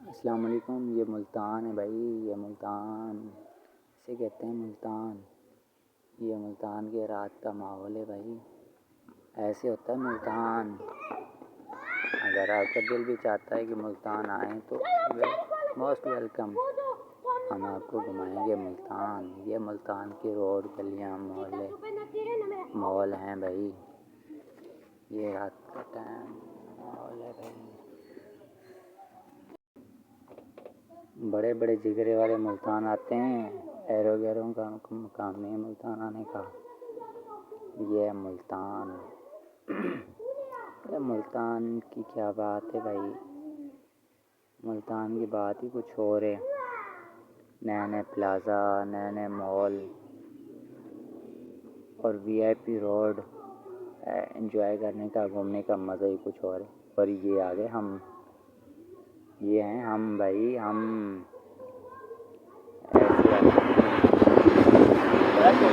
अस्सलाम वालेकुम। ये मुल्तान है भाई, ये मुल्तान इसे कहते हैं मुल्तान। ये मुल्तान के रात का माहौल है भाई, ऐसे होता है मुल्तान। अगर आपका दिल भी चाहता है कि मुल्तान आएँ तो मोस्ट वेलकम। हम आपको घुमाएंगे मुल्तान। ये मुल्तान की रोड, गलियाँ, मॉल हैं भाई। ये रात का टाइम मॉल है भाई। बड़े बड़े जिगरे वाले मुल्तान आते हैं, एरो गैरों का काम नहीं है मुल्तान आने का। ये है मुल्तान। अरे मुल्तान की क्या बात है भाई, मुल्तान की बात ही कुछ और है। नए नए प्लाज़ा, नए नए मॉल और वीआईपी रोड। एंजॉय करने का, घूमने का मज़ा ही कुछ और है। और ये आ गए हम, ये हैं हम भाई, हम ऐसे